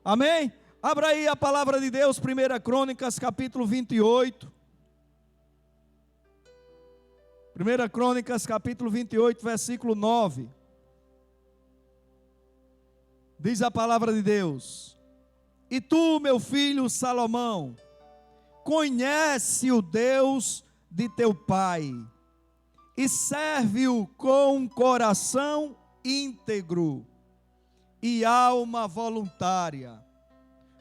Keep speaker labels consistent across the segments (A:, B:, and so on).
A: Amém? Abra aí a palavra de Deus, 1 Crônicas, capítulo 28. 1 Crônicas, capítulo 28, versículo 9. Diz a palavra de Deus: E tu, meu filho Salomão, conhece o Deus de teu pai, e serve-o com um coração íntegro e alma voluntária,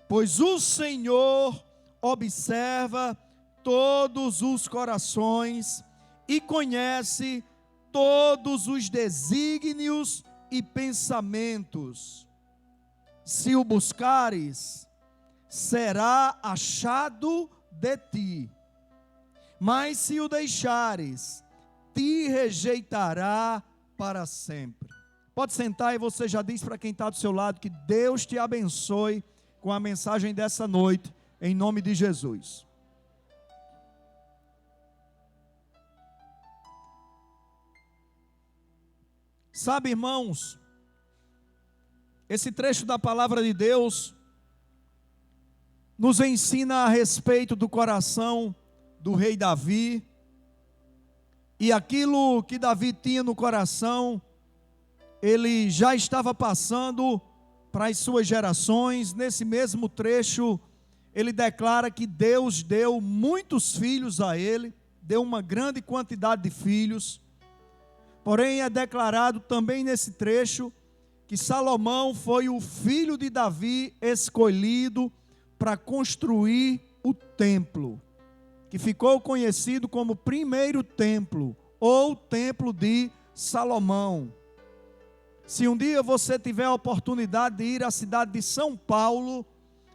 A: pois o Senhor observa todos os corações e conhece todos os desígnios e pensamentos. Se o buscares, será achado de ti, mas se o deixares, te rejeitará para sempre. Pode sentar e você já diz para quem está do seu lado que Deus te abençoe com a mensagem dessa noite, em nome de Jesus. Sabe, irmãos, esse trecho da palavra de Deus nos ensina a respeito do coração do rei Davi, e aquilo que Davi tinha no coração, ele já estava passando para as suas gerações. Nesse mesmo trecho, ele declara que Deus deu muitos filhos a ele, deu uma grande quantidade de filhos. Porém, é declarado também nesse trecho que Salomão foi o filho de Davi escolhido para construir o templo, que ficou conhecido como primeiro templo, ou templo de Salomão. Se um dia você tiver a oportunidade de ir à cidade de São Paulo,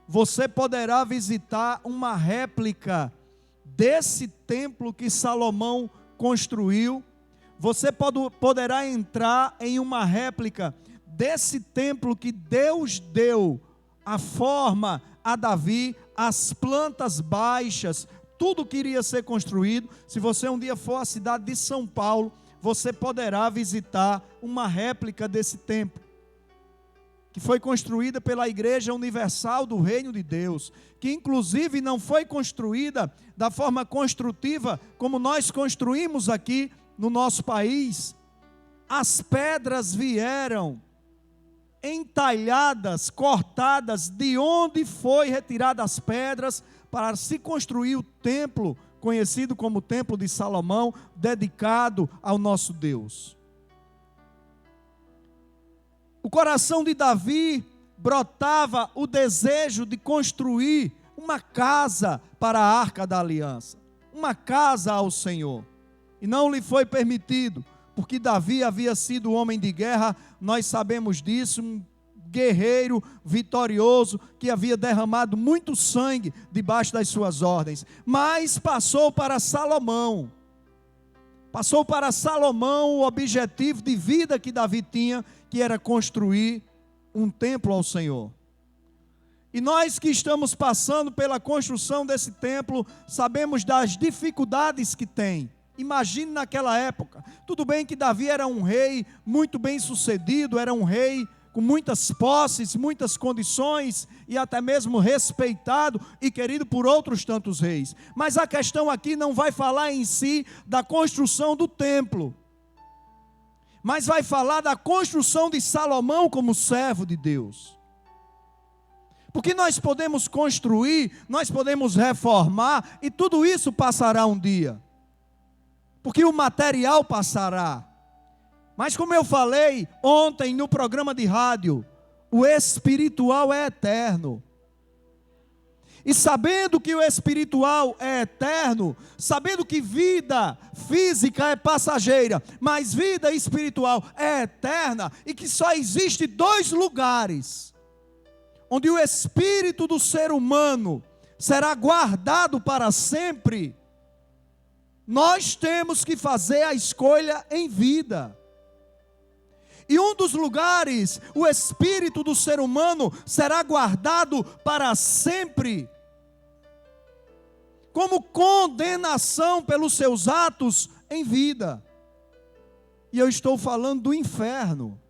A: você poderá visitar uma réplica desse templo que Salomão construiu. Você poderá entrar em uma réplica desse templo que Deus deu a forma a Davi, as plantas baixas, tudo que iria ser construído. Se você um dia for à cidade de São Paulo, você poderá visitar uma réplica desse templo, que foi construída pela Igreja Universal do Reino de Deus, que inclusive não foi construída da forma construtiva como nós construímos aqui no nosso país. As pedras vieram entalhadas, cortadas, de onde foi retiradas as pedras para se construir o templo, conhecido como Templo de Salomão, dedicado ao nosso Deus. O coração de Davi brotava o desejo de construir uma casa para a Arca da Aliança, uma casa ao Senhor, e não lhe foi permitido, porque Davi havia sido homem de guerra, nós sabemos disso, um guerreiro vitorioso, que havia derramado muito sangue debaixo das suas ordens. Mas passou para Salomão o objetivo de vida que Davi tinha, que era construir um templo ao Senhor. E nós que estamos passando pela construção desse templo, sabemos das dificuldades que tem. Imagine naquela época. Tudo bem que Davi era um rei muito bem sucedido, era um rei com muitas posses, muitas condições, e até mesmo respeitado e querido por outros tantos reis. Mas a questão aqui não vai falar em si da construção do templo, mas vai falar da construção de Salomão como servo de Deus. Porque nós podemos construir, nós podemos reformar, e tudo isso passará um dia, porque o material passará. Mas como eu falei ontem no programa de rádio, o espiritual é eterno. E sabendo que o espiritual é eterno, sabendo que vida física é passageira, mas vida espiritual é eterna, e que só existe dois lugares onde o espírito do ser humano será guardado para sempre, nós temos que fazer a escolha em vida. E um dos lugares, o espírito do ser humano será guardado para sempre, como condenação pelos seus atos em vida. E eu estou falando do inferno.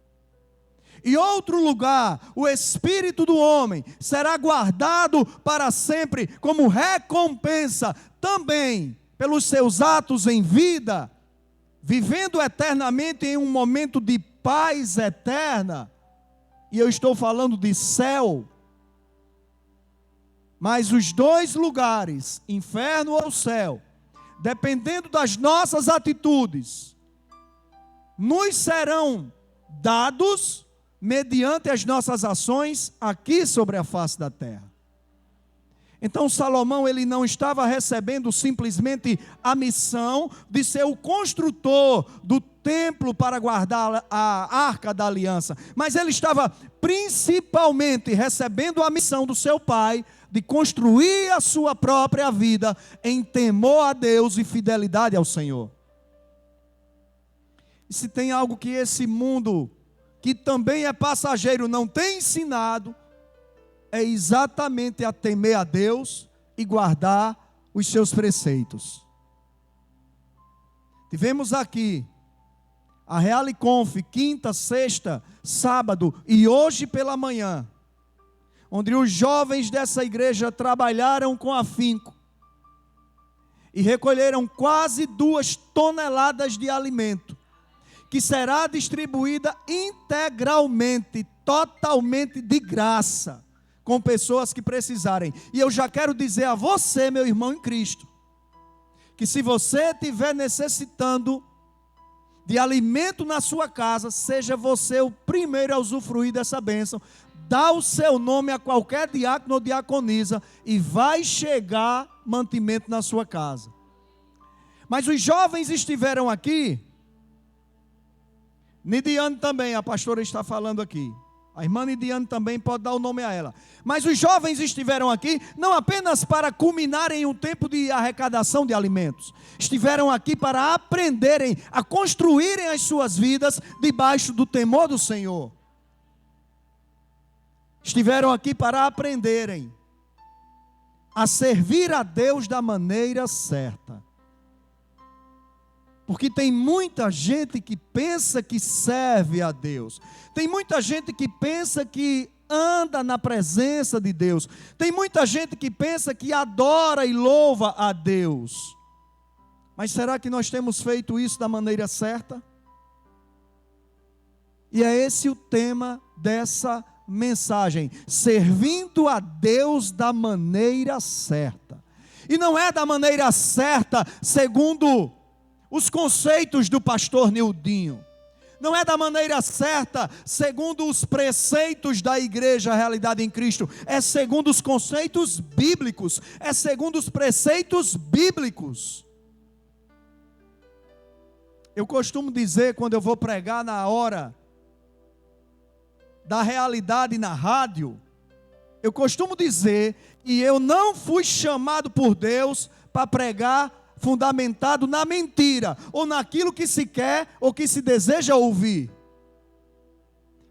A: E outro lugar, o espírito do homem será guardado para sempre como recompensa também pelos seus atos em vida, vivendo eternamente em um momento de paz eterna. E eu estou falando de céu. Mas os dois lugares, inferno ou céu, dependendo das nossas atitudes, nos serão dados mediante as nossas ações aqui sobre a face da terra. Então Salomão, ele não estava recebendo simplesmente a missão de ser o construtor do templo para guardar a arca da aliança, mas ele estava principalmente recebendo a missão do seu pai de construir a sua própria vida em temor a Deus e fidelidade ao Senhor. E se tem algo que esse mundo, que também é passageiro, não tem ensinado, é exatamente a temer a Deus e guardar os seus preceitos. Tivemos aqui a Realiconf, quinta, sexta, sábado e hoje pela manhã, onde os jovens dessa igreja trabalharam com afinco e recolheram quase 2 toneladas de alimento, que será distribuída integralmente, totalmente de graça, com pessoas que precisarem. E eu já quero dizer a você, meu irmão em Cristo, que se você estiver necessitando de alimento na sua casa, seja você o primeiro a usufruir dessa bênção. Dá o seu nome a qualquer diácono ou diaconisa e vai chegar mantimento na sua casa. Mas os jovens estiveram aqui. Nidiane também, a pastora está falando aqui. A irmã Nidiane também pode dar o nome a ela. Mas os jovens estiveram aqui não apenas para culminarem um tempo de arrecadação de alimentos. Estiveram aqui para aprenderem a construírem as suas vidas debaixo do temor do Senhor. Estiveram aqui para aprenderem a servir a Deus da maneira certa. Porque tem muita gente que pensa que serve a Deus. Tem muita gente que pensa que anda na presença de Deus. Tem muita gente que pensa que adora e louva a Deus. Mas será que nós temos feito isso da maneira certa? E é esse o tema dessa mensagem: servindo a Deus da maneira certa. E não é da maneira certa segundo os conceitos do pastor Nildinho. Não é da maneira certa segundo os preceitos da igreja Realidade em Cristo. É segundo os conceitos bíblicos. É segundo os preceitos bíblicos. Eu costumo dizer, quando eu vou pregar na hora da realidade na rádio, eu costumo dizer que eu não fui chamado por Deus para pregar fundamentado na mentira, ou naquilo que se quer, ou que se deseja ouvir.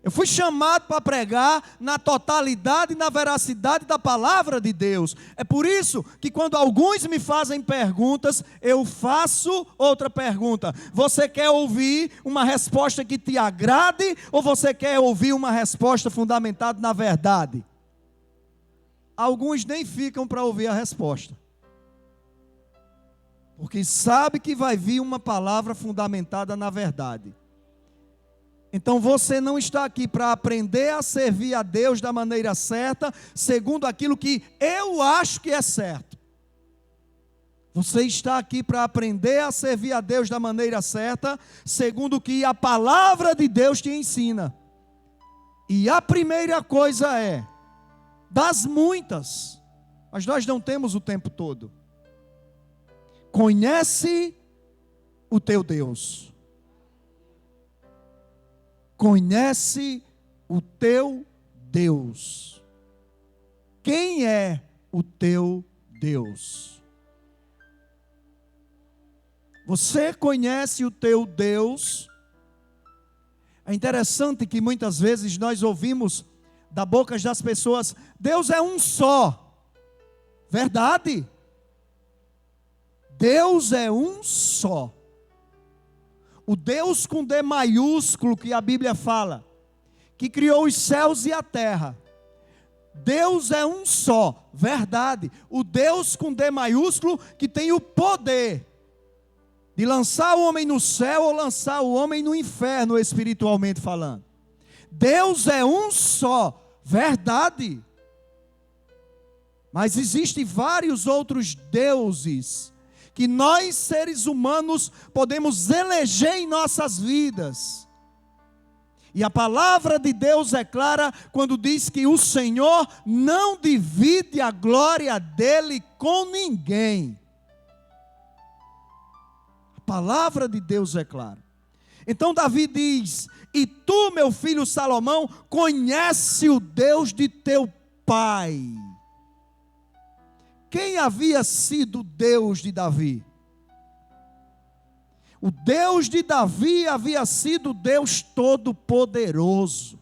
A: Eu fui chamado para pregar na totalidade e na veracidade da palavra de Deus. É por isso que quando alguns me fazem perguntas, eu faço outra pergunta. Você quer ouvir uma resposta que te agrade, ou você quer ouvir uma resposta fundamentada na verdade? Alguns nem ficam para ouvir a resposta, porque sabe que vai vir uma palavra fundamentada na verdade. Então você não está aqui para aprender a servir a Deus da maneira certa, segundo aquilo que eu acho que é certo. Você está aqui para aprender a servir a Deus da maneira certa, segundo o que a palavra de Deus te ensina. E a primeira coisa é, das muitas, mas nós não temos o tempo todo: conhece o teu Deus. Conhece o teu Deus. Quem é o teu Deus? Você conhece o teu Deus? É interessante que muitas vezes nós ouvimos da boca das pessoas: Deus é um só. Verdade? Deus é um só. O Deus com D maiúsculo que a Bíblia fala, que criou os céus e a terra. Deus é um só, verdade. O Deus com D maiúsculo, que tem o poder de lançar o homem no céu ou lançar o homem no inferno, espiritualmente falando. Deus é um só, verdade. Mas existem vários outros deuses que nós, seres humanos, podemos eleger em nossas vidas. E a palavra de Deus é clara quando diz que o Senhor não divide a glória dele com ninguém. A palavra de Deus é clara. Então Davi diz: e tu, meu filho Salomão, conhece o Deus de teu pai. Quem havia sido o Deus de Davi? O Deus de Davi havia sido o Deus Todo-Poderoso,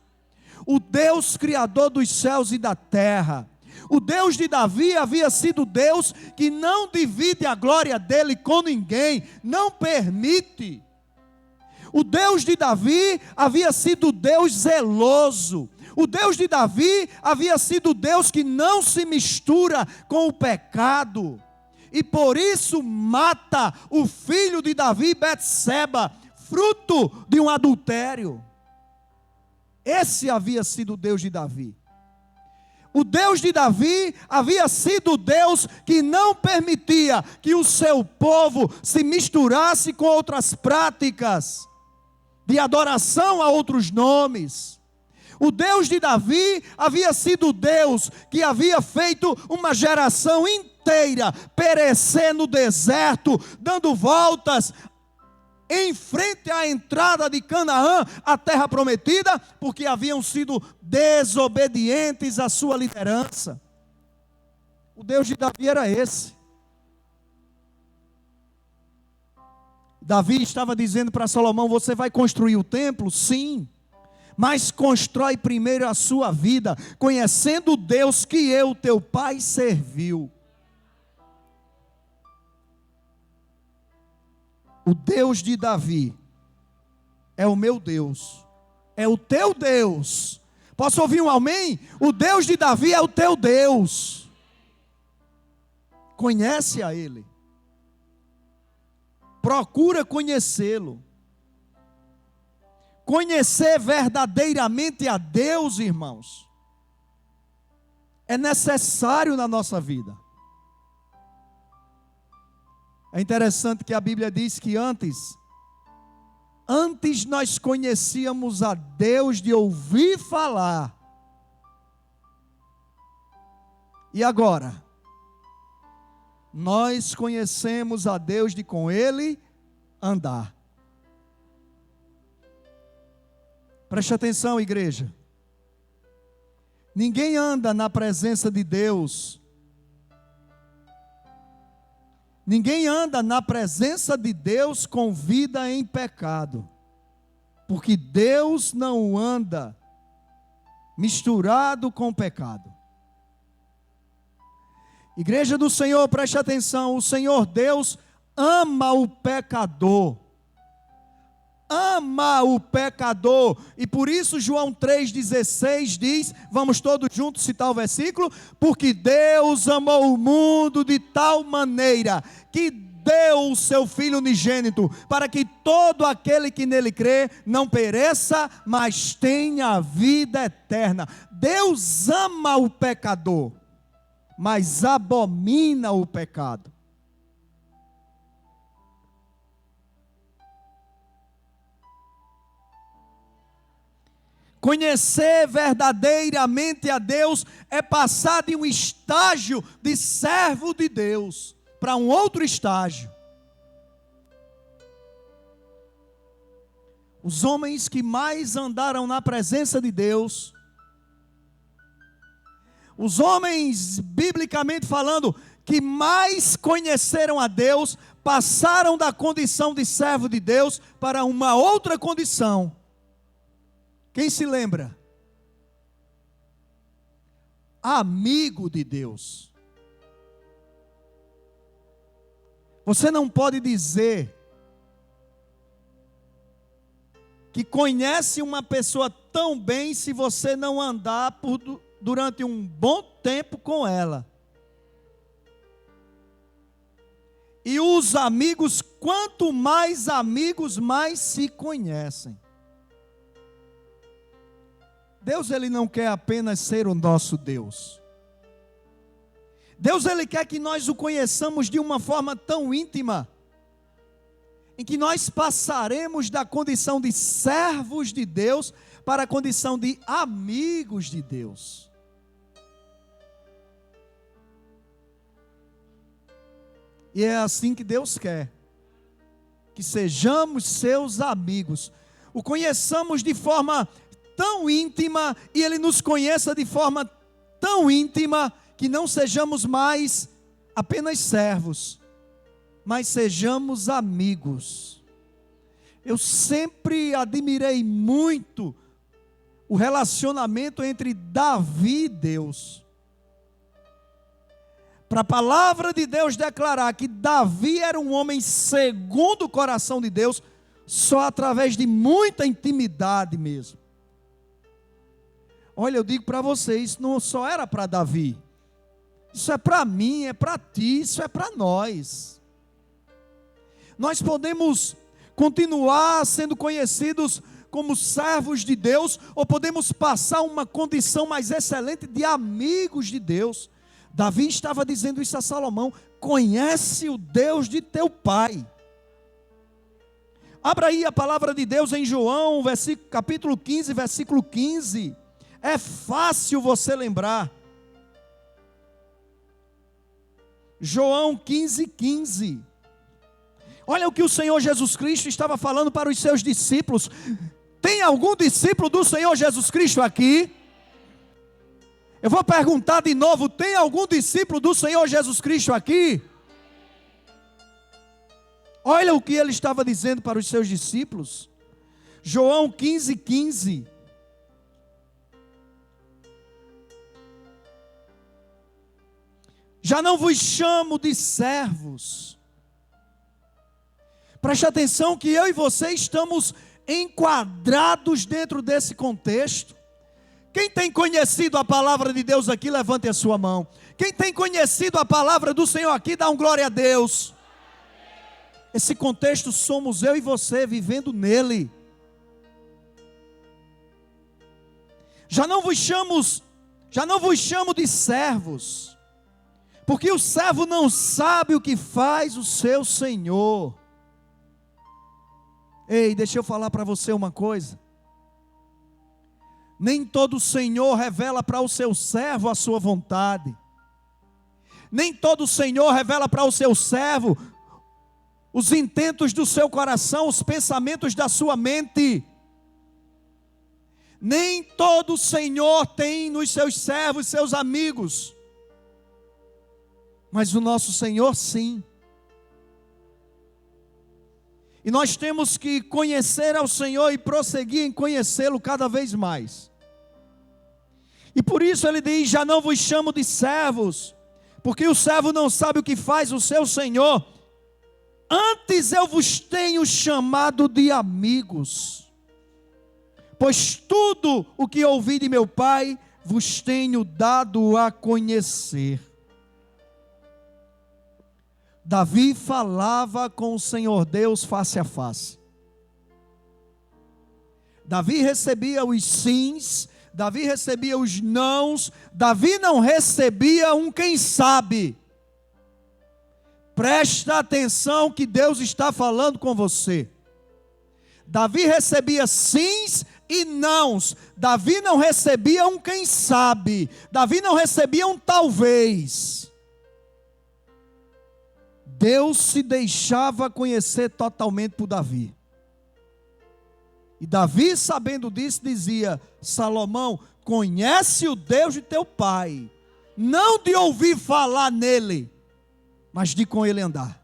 A: o Deus Criador dos céus e da terra. O Deus de Davi havia sido o Deus que não divide a glória dele com ninguém, não permite. O Deus de Davi havia sido o Deus zeloso. O Deus de Davi havia sido o Deus que não se mistura com o pecado. E por isso mata o filho de Davi, Betseba, fruto de um adultério. Esse havia sido o Deus de Davi. O Deus de Davi havia sido o Deus que não permitia que o seu povo se misturasse com outras práticas de adoração a outros nomes. O Deus de Davi havia sido o Deus que havia feito uma geração inteira perecer no deserto, dando voltas em frente à entrada de Canaã, a terra prometida, porque haviam sido desobedientes à sua liderança. O Deus de Davi era esse. Davi estava dizendo para Salomão: você vai construir o templo? Sim, mas constrói primeiro a sua vida, conhecendo o Deus que eu, teu pai, serviu. O Deus de Davi é o meu Deus, é o teu Deus. Posso ouvir um amém? O Deus de Davi é o teu Deus. Conhece a Ele. Procura conhecê-lo. Conhecer verdadeiramente a Deus, irmãos, é necessário na nossa vida. É interessante que a Bíblia diz que antes nós conhecíamos a Deus de ouvir falar. E agora? Nós conhecemos a Deus de com Ele andar. Preste atenção, igreja. Ninguém anda na presença de Deus. Ninguém anda na presença de Deus com vida em pecado. Porque Deus não anda misturado com pecado. Igreja do Senhor, preste atenção. O Senhor Deus ama o pecador. Ama o pecador. E por isso João 3,16 diz, vamos todos juntos citar o versículo: porque Deus amou o mundo de tal maneira que deu o seu Filho unigênito, para que todo aquele que nele crê não pereça, mas tenha vida eterna. Deus ama o pecador, mas abomina o pecado. Conhecer verdadeiramente a Deus é passar de um estágio de servo de Deus para um outro estágio. Os homens que mais andaram na presença de Deus, os homens, biblicamente falando, que mais conheceram a Deus, passaram da condição de servo de Deus para uma outra condição. Quem se lembra? Amigo de Deus. Você não pode dizer que conhece uma pessoa tão bem se você não andar durante um bom tempo com ela. E os amigos, quanto mais amigos, mais se conhecem. Deus, Ele não quer apenas ser o nosso Deus. Deus, Ele quer que nós o conheçamos de uma forma tão íntima, em que nós passaremos da condição de servos de Deus para a condição de amigos de Deus. E é assim que Deus quer, que sejamos seus amigos, o conheçamos de forma tão íntima, e Ele nos conheça de forma tão íntima, que não sejamos mais apenas servos, mas sejamos amigos. Eu sempre admirei muito o relacionamento entre Davi e Deus. Para a palavra de Deus declarar que Davi era um homem segundo o coração de Deus, só através de muita intimidade mesmo. Olha, eu digo para vocês, isso não só era para Davi, isso é para mim, é para ti, isso é para nós. Nós podemos continuar sendo conhecidos como servos de Deus, ou podemos passar uma condição mais excelente de amigos de Deus. Davi estava dizendo isso a Salomão: conhece o Deus de teu pai. Abra aí a palavra de Deus em João, capítulo 15, versículo 15. É fácil você lembrar. João 15, 15. Olha o que o Senhor Jesus Cristo estava falando para os seus discípulos. Tem algum discípulo do Senhor Jesus Cristo aqui? Eu vou perguntar de novo, tem algum discípulo do Senhor Jesus Cristo aqui? Olha o que ele estava dizendo para os seus discípulos. João 15, 15. Já não vos chamo de servos. Preste atenção que eu e você estamos enquadrados dentro desse contexto. Quem tem conhecido a palavra de Deus aqui, levante a sua mão. Quem tem conhecido a palavra do Senhor aqui, dá um glória a Deus. Esse contexto somos eu e você vivendo nele. Já não vos chamo de servos, porque o servo não sabe o que faz o seu senhor. Ei, deixa eu falar para você uma coisa. Nem todo senhor revela para o seu servo a sua vontade. Nem todo senhor revela para o seu servo os intentos do seu coração, os pensamentos da sua mente. Nem todo senhor tem nos seus servos seus amigos. Mas o nosso Senhor sim. E nós temos que conhecer ao Senhor e prosseguir em conhecê-lo cada vez mais. E por isso ele diz: já não vos chamo de servos, porque o servo não sabe o que faz o seu senhor. Antes eu vos tenho chamado de amigos, pois tudo o que ouvi de meu Pai vos tenho dado a conhecer. Davi falava com o Senhor Deus face a face. Davi recebia os sims, Davi recebia os nãos, Davi não recebia um quem sabe. Presta atenção que Deus está falando com você. Davi recebia sims e nãos. Davi não recebia um quem sabe. Davi não recebia um talvez. Deus se deixava conhecer totalmente por Davi. E Davi, sabendo disso, dizia: Salomão, conhece o Deus de teu pai, não de ouvir falar nele, mas de com ele andar.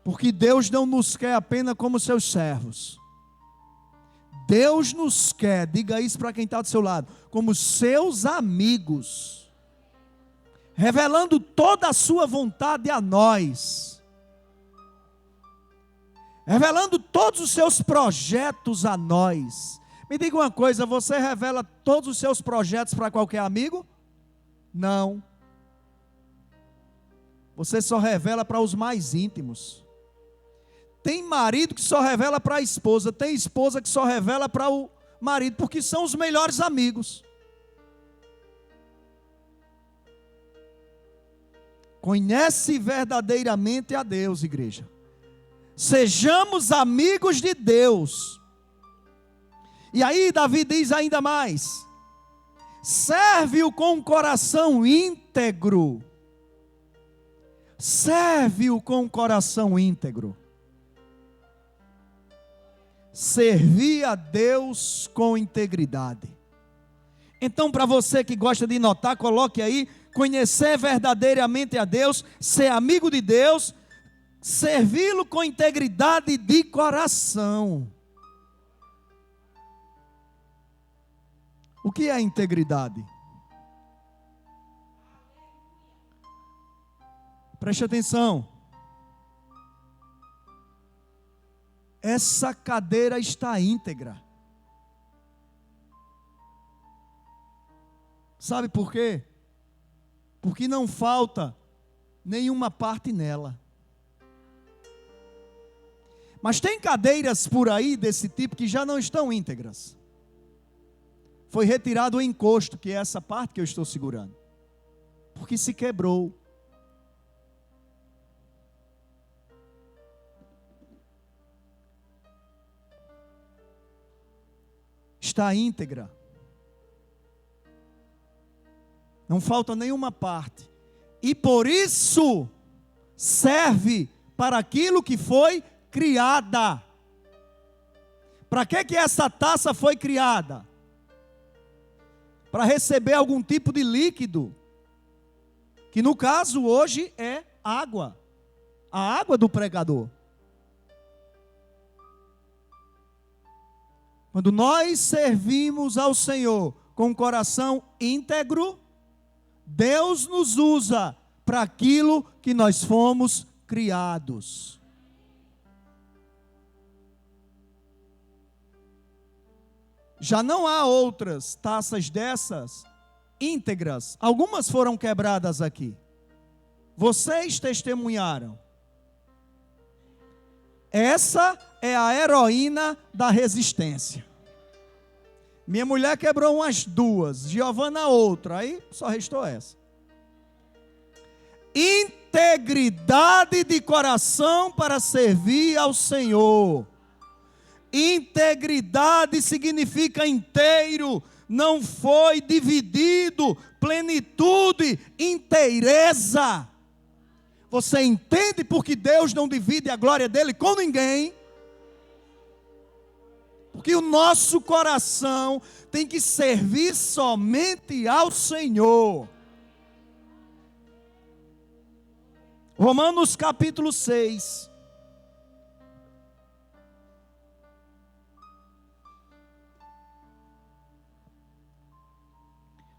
A: Porque Deus não nos quer apenas como seus servos. Deus nos quer, diga isso para quem está do seu lado, como seus amigos, revelando toda a sua vontade a nós, revelando todos os seus projetos a nós. Me diga uma coisa, você revela todos os seus projetos para qualquer amigo? Não. Você só revela para os mais íntimos. Tem marido que só revela para a esposa, tem esposa que só revela para o marido, porque são os melhores amigos. Conhece verdadeiramente a Deus, igreja. Sejamos amigos de Deus. E aí Davi diz ainda mais: serve-o com um coração íntegro. Serve-o com um coração íntegro. Servir a Deus com integridade. Então, para você que gosta de notar, coloque aí: conhecer verdadeiramente a Deus, ser amigo de Deus, servi-lo com integridade de coração. O que é integridade? Preste atenção. Essa cadeira está íntegra. Sabe por quê? Porque não falta nenhuma parte nela. Mas tem cadeiras por aí desse tipo que já não estão íntegras. Foi retirado o encosto, que é essa parte que eu estou segurando, porque se quebrou. Está íntegra. Não falta nenhuma parte. E por isso serve para aquilo que foi criada. Para que essa taça foi criada? Para receber algum tipo de líquido, que no caso hoje é água. A água do pregador. Quando nós servimos ao Senhor com um coração íntegro, Deus nos usa para aquilo que nós fomos criados. Já não há outras taças dessas íntegras. Algumas foram quebradas aqui. Vocês testemunharam. Essa é a heroína da resistência. Minha mulher quebrou umas duas, Giovana outra, aí só restou essa. Integridade de coração para servir ao Senhor. Integridade significa inteiro, não foi dividido, plenitude, inteireza. Você entende porque Deus não divide a glória dele com ninguém? Porque o nosso coração tem que servir somente ao Senhor. Romanos capítulo 6.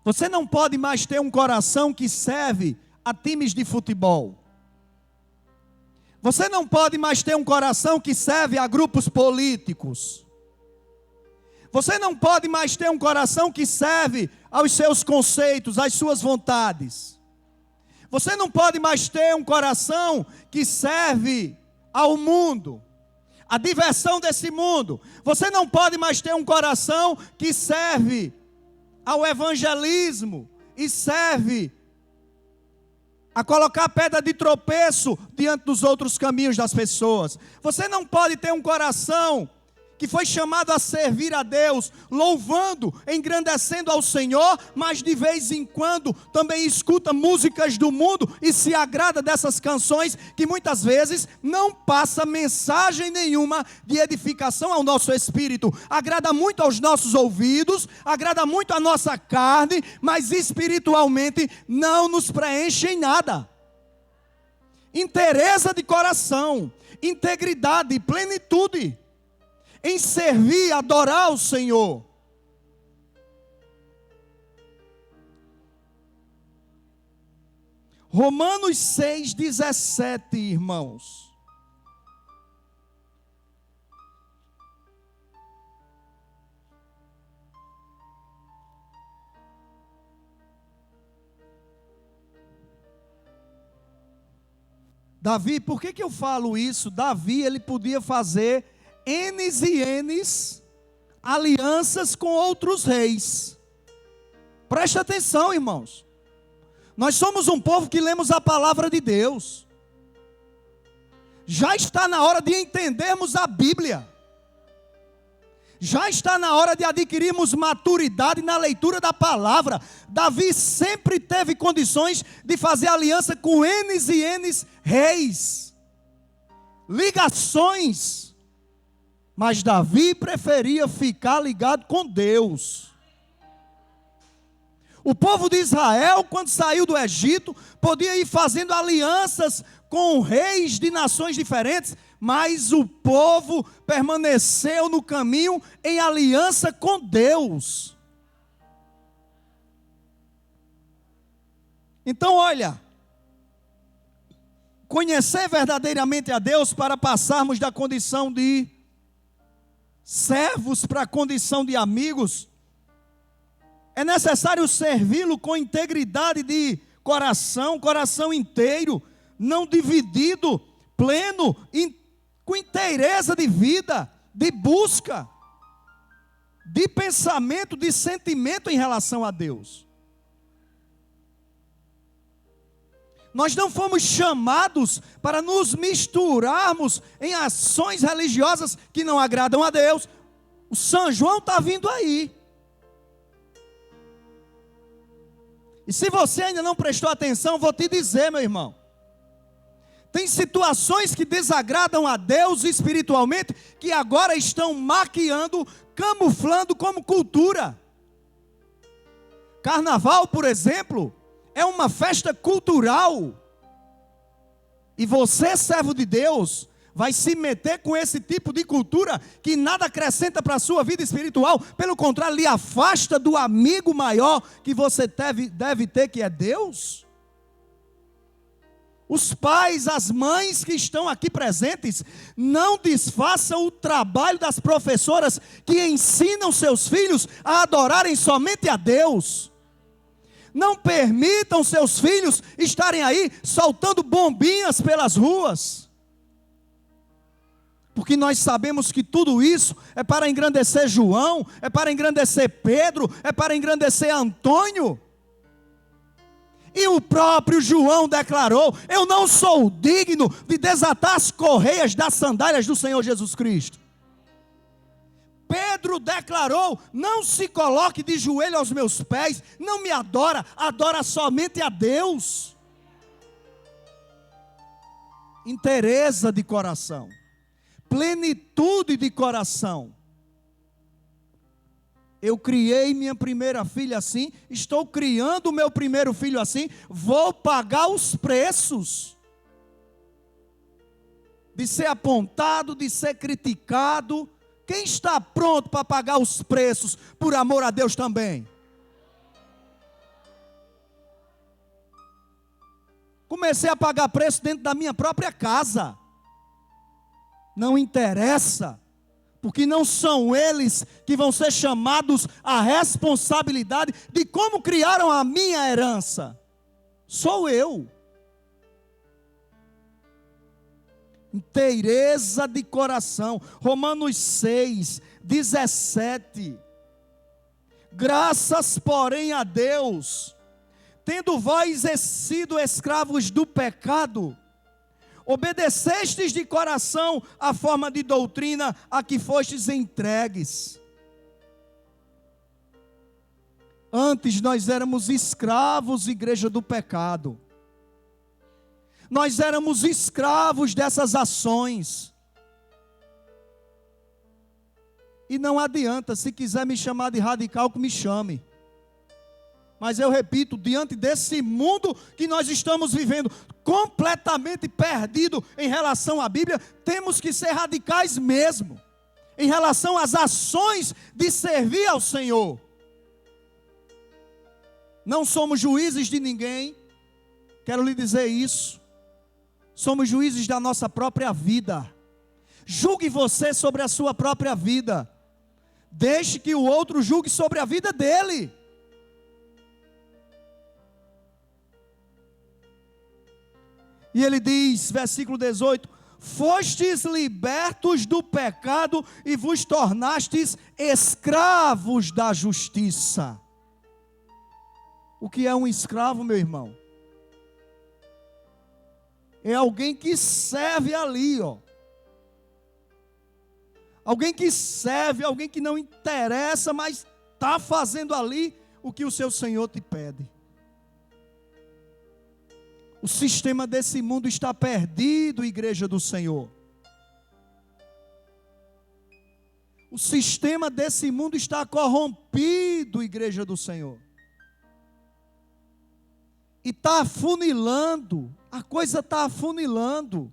A: Você não pode mais ter um coração que serve a times de futebol. Você não pode mais ter um coração que serve a grupos políticos. Você não pode mais ter um coração que serve aos seus conceitos, às suas vontades. Você não pode mais ter um coração que serve ao mundo, à diversão desse mundo. Você não pode mais ter um coração que serve ao evangelismo e serve a colocar pedra de tropeço diante dos outros caminhos das pessoas. Você não pode ter um coração que foi chamado a servir a Deus, louvando, engrandecendo ao Senhor, mas de vez em quando também escuta músicas do mundo e se agrada dessas canções que muitas vezes não passa mensagem nenhuma de edificação ao nosso espírito. Agrada muito aos nossos ouvidos, agrada muito à nossa carne, mas espiritualmente não nos preenche em nada. Inteireza de coração, integridade, plenitude em servir, adorar o Senhor. Romanos 6,17, irmãos. Davi, por que eu falo isso? Davi, ele podia fazer N's e N's alianças com outros reis. Presta atenção, irmãos. Nós somos um povo que lemos a palavra de Deus. Já está na hora de entendermos a Bíblia. Já está na hora de adquirirmos maturidade na leitura da palavra. Davi sempre teve condições de fazer aliança com N's e N's reis, ligações. Mas Davi preferia ficar ligado com Deus. O povo de Israel, quando saiu do Egito, podia ir fazendo alianças com reis de nações diferentes, mas o povo permaneceu no caminho em aliança com Deus. Então, olha, conhecer verdadeiramente a Deus para passarmos da condição de servos para a condição de amigos, é necessário servi-lo com integridade de coração inteiro, não dividido, pleno, com inteireza de vida, de busca, de pensamento, de sentimento em relação a Deus. Nós não fomos chamados para nos misturarmos em ações religiosas que não agradam a Deus. O São João está vindo aí. E se você ainda não prestou atenção, vou te dizer, meu irmão. Tem situações que desagradam a Deus espiritualmente, que agora estão maquiando, camuflando como cultura. Carnaval, por exemplo, é uma festa cultural. E você, servo de Deus, vai se meter com esse tipo de cultura que nada acrescenta para a sua vida espiritual. Pelo contrário, lhe afasta do amigo maior que você deve ter, que é Deus. Os pais, as mães que estão aqui presentes, não desfaçam o trabalho das professoras que ensinam seus filhos a adorarem somente a Deus. Não permitam seus filhos estarem aí soltando bombinhas pelas ruas. Porque nós sabemos que tudo isso é para engrandecer João, é para engrandecer Pedro, é para engrandecer Antônio. E o próprio João declarou: eu não sou digno de desatar as correias das sandálias do Senhor Jesus Cristo. Pedro declarou: não se coloque de joelho aos meus pés, não me adora, adora somente a Deus. Inteireza de coração, plenitude de coração. Eu criei minha primeira filha assim, estou criando o meu primeiro filho assim, vou pagar os preços de ser apontado, de ser criticado. Quem está pronto para pagar os preços por amor a Deus também? Comecei a pagar preço dentro da minha própria casa. Não interessa. Porque não são eles que vão ser chamados à responsabilidade de como criaram a minha herança. Sou eu. Inteireza de coração. Romanos 6, 17. Graças, porém, a Deus, tendo vós sido escravos do pecado, obedecestes de coração a forma de doutrina a que fostes entregues. Antes nós éramos escravos, igreja, do pecado. Nós éramos escravos dessas ações. E não adianta, se quiser me chamar de radical, que me chame. Mas eu repito, diante desse mundo que nós estamos vivendo, completamente perdido em relação à Bíblia, temos que ser radicais mesmo, em relação às ações de servir ao Senhor. Não somos juízes de ninguém, quero lhe dizer isso. Somos juízes da nossa própria vida. Julgue você sobre a sua própria vida. Deixe que o outro julgue sobre a vida dele. E ele diz, versículo 18: fostes libertos do pecado e vos tornastes escravos da justiça. O que é um escravo, meu irmão? É alguém que serve ali, ó. Alguém que serve, alguém que não interessa, mas está fazendo ali o que o seu Senhor te pede. O sistema desse mundo está perdido, igreja do Senhor. O sistema desse mundo está corrompido, igreja do Senhor. E está afunilando, a coisa está afunilando.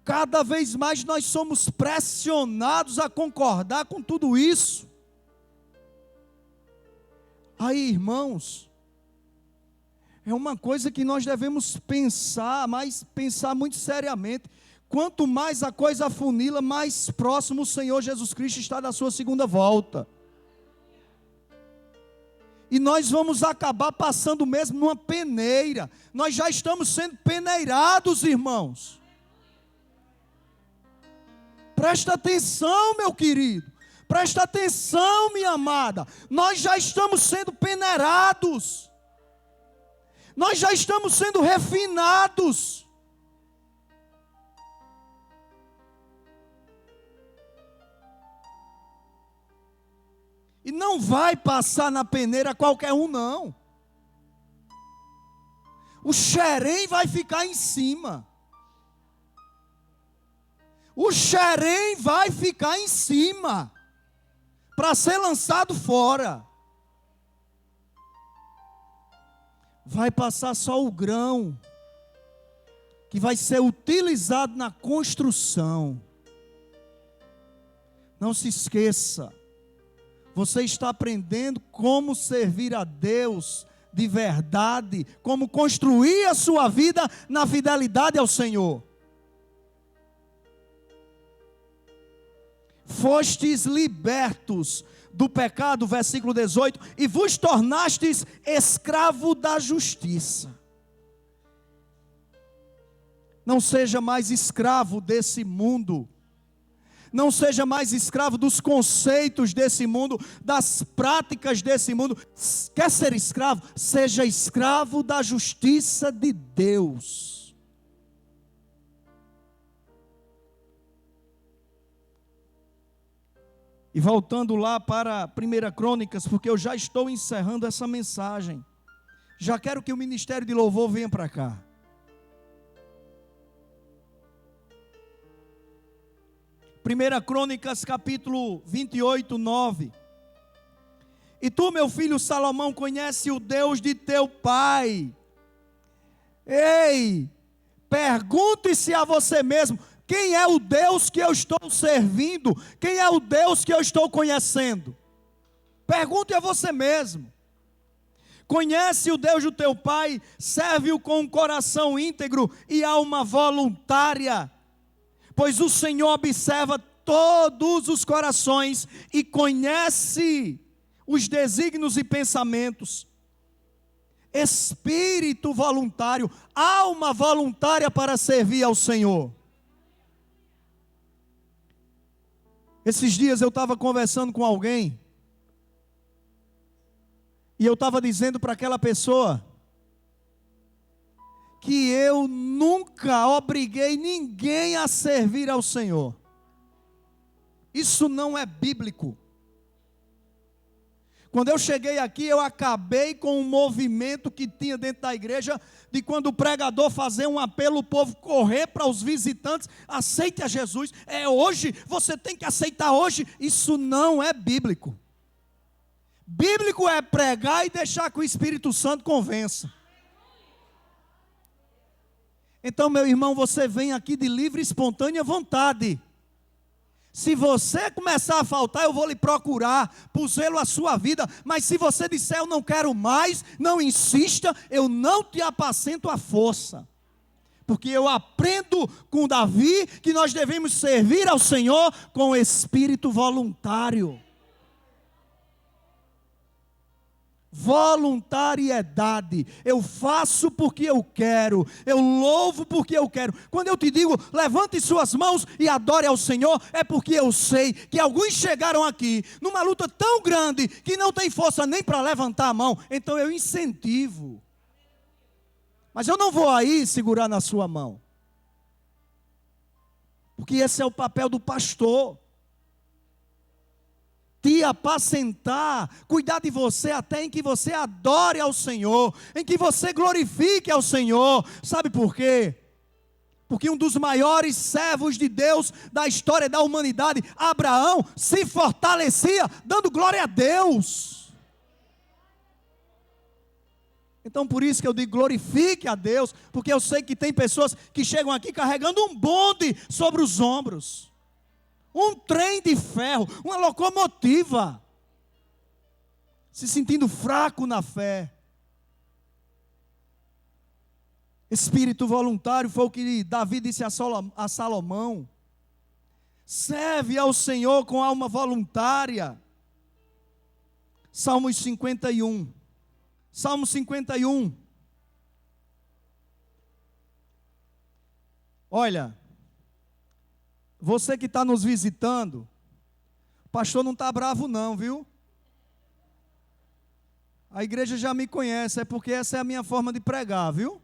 A: Cada vez mais nós somos pressionados a concordar com tudo isso. Aí, irmãos, é uma coisa que nós devemos pensar, mas pensar muito seriamente. Quanto mais a coisa afunila, mais próximo o Senhor Jesus Cristo está da sua segunda volta. E nós vamos acabar passando mesmo numa peneira. Nós já estamos sendo peneirados, irmãos. Presta atenção, meu querido. Presta atenção, minha amada. Nós já estamos sendo peneirados. Nós já estamos sendo refinados. E não vai passar na peneira qualquer um, não. O xerém vai ficar em cima. O xerém vai ficar em cima, para ser lançado fora. Vai passar só o grão, que vai ser utilizado na construção. Não se esqueça, você está aprendendo como servir a Deus de verdade, como construir a sua vida na fidelidade ao Senhor. Fostes libertos do pecado, versículo 18, e vos tornastes escravo da justiça. Não seja mais escravo desse mundo. Não seja mais escravo dos conceitos desse mundo, das práticas desse mundo. Quer ser escravo? Seja escravo da justiça de Deus. E voltando lá para 1 Crônicas, porque eu já estou encerrando essa mensagem. Já quero que o ministério de louvor venha para cá. 1 Crônicas capítulo 28, 9. E tu, meu filho Salomão, conhece o Deus de teu pai. Ei, pergunte-se a você mesmo: quem é o Deus que eu estou servindo? Quem é o Deus que eu estou conhecendo? Pergunte a você mesmo. Conhece o Deus do teu pai, serve-o com um coração íntegro e alma voluntária. Pois o Senhor observa todos os corações e conhece os desígnios e pensamentos. Espírito voluntário, alma voluntária para servir ao Senhor. Esses dias eu estava conversando com alguém, e eu estava dizendo para aquela pessoa, que eu nunca obriguei ninguém a servir ao Senhor. Isso não é bíblico. Quando eu cheguei aqui, eu acabei com um movimento que tinha dentro da igreja, de quando o pregador fazer um apelo, o povo correr para os visitantes: aceite a Jesus, é hoje, você tem que aceitar hoje. Isso não é bíblico. Bíblico é pregar e deixar que o Espírito Santo convença. Então, meu irmão, você vem aqui de livre e espontânea vontade. Se você começar a faltar, eu vou lhe procurar, por zelo a sua vida. Mas se você disser: eu não quero mais, não insista, eu não te apacento à força. Porque eu aprendo com Davi que nós devemos servir ao Senhor com espírito voluntário. voluntariedade. Eu faço porque eu quero, eu louvo porque eu quero. Quando eu te digo, levante suas mãos e adore ao Senhor, é porque eu sei que alguns chegaram aqui numa luta tão grande que não tem força nem para levantar a mão. Então eu incentivo. Mas eu não vou aí segurar na sua mão, porque esse é o papel do pastor. Te apacentar, cuidar de você até em que você adore ao Senhor, em que você glorifique ao Senhor. Sabe por quê? Porque um dos maiores servos de Deus da história da humanidade, Abraão, se fortalecia dando glória a Deus. Então por isso que eu digo, glorifique a Deus, porque eu sei que tem pessoas que chegam aqui carregando um bonde sobre os ombros. Um trem de ferro, uma locomotiva, se sentindo fraco na fé. Espírito voluntário foi o que Davi disse a Salomão. Serve ao Senhor com alma voluntária. Salmos 51. Salmo 51. Olha, você que está nos visitando, o pastor não está bravo não, viu? A igreja já me conhece, é porque essa é a minha forma de pregar, viu?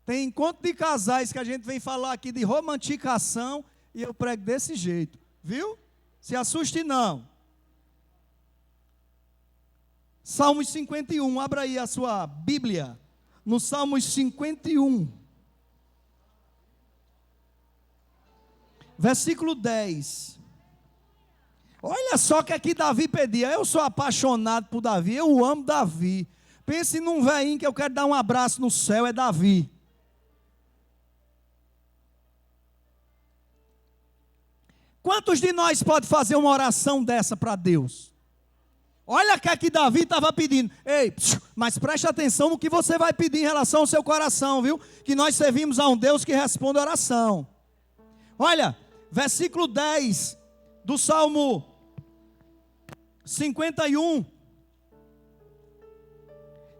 A: Tem encontro de casais que a gente vem falar aqui de romanticação e eu prego desse jeito, viu? Se assuste não. Salmos 51, abra aí a sua Bíblia, no Salmos 51. Versículo 10. Olha só o que aqui Davi pedia. Eu sou apaixonado por Davi, eu amo Davi. Pense num velhinho que eu quero dar um abraço no céu, é Davi. Quantos de nós pode fazer uma oração dessa para Deus? Olha o que aqui Davi estava pedindo. Ei, mas preste atenção no que você vai pedir em relação ao seu coração, viu? Que nós servimos a um Deus que responde a oração. Olha, versículo 10 do Salmo 51.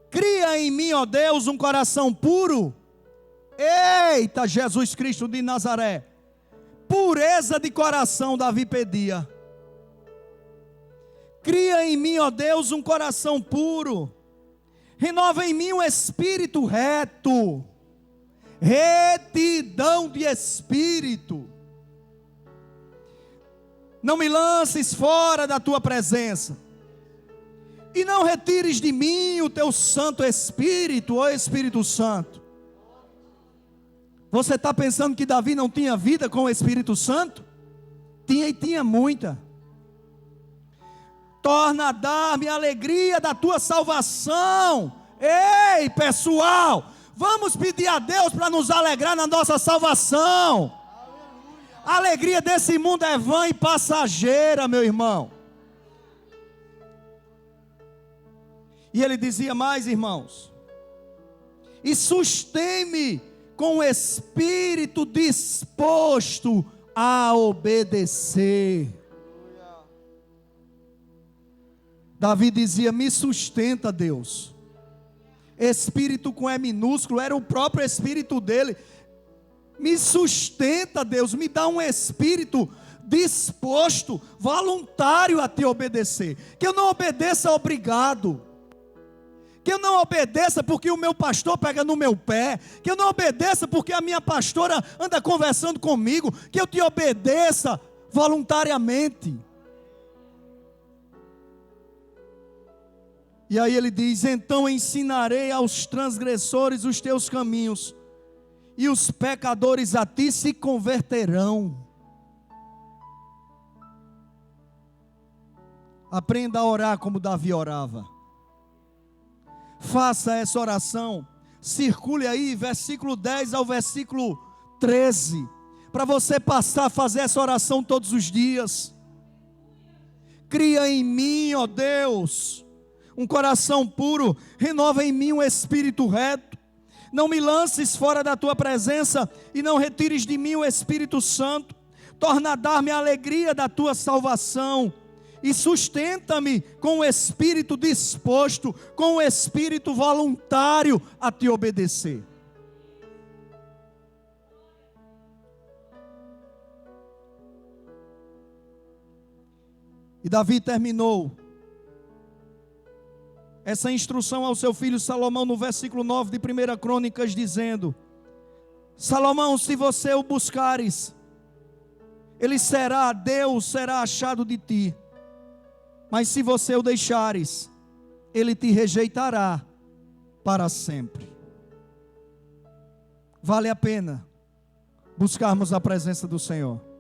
A: Cria em mim, ó Deus, um coração puro. Eita, Jesus Cristo de Nazaré. Pureza de coração, Davi pedia. Cria em mim, ó Deus, um coração puro. Renova em mim um espírito reto. Retidão de espírito. Não me lances fora da tua presença. E não retires de mim o teu Santo Espírito, ó Espírito Santo. Você está pensando que Davi não tinha vida com o Espírito Santo? Tinha e tinha muita. Torna a dar-me a alegria da tua salvação. Ei, pessoal, vamos pedir a Deus para nos alegrar na nossa salvação. A alegria desse mundo é vã e passageira, meu irmão. E ele dizia mais, irmãos: e sustém-me com o espírito disposto a obedecer. Davi dizia: me sustenta, Deus. Espírito com E minúsculo, era o próprio espírito dele. Me sustenta, Deus, me dá um espírito disposto, voluntário a te obedecer. Que eu não obedeça obrigado. Que eu não obedeça porque o meu pastor pega no meu pé. Que eu não obedeça porque a minha pastora anda conversando comigo. Que eu te obedeça voluntariamente. E aí ele diz: então ensinarei aos transgressores os teus caminhos, e os pecadores a ti se converterão. Aprenda a orar como Davi orava. Faça essa oração. Circule aí, versículo 10 ao versículo 13, para você passar a fazer essa oração todos os dias. Cria em mim, ó Deus, um coração puro, renova em mim um espírito reto. Não me lances fora da tua presença e não retires de mim o Espírito Santo. Torna a dar-me a alegria da tua salvação e sustenta-me com o espírito disposto, com o espírito voluntário a te obedecer. E Davi terminou essa instrução ao seu filho Salomão no versículo 9 de 1 Crônicas, dizendo: Salomão, se você o buscares, Deus será achado de ti. Mas se você o deixares, ele te rejeitará para sempre. Vale a pena buscarmos a presença do Senhor.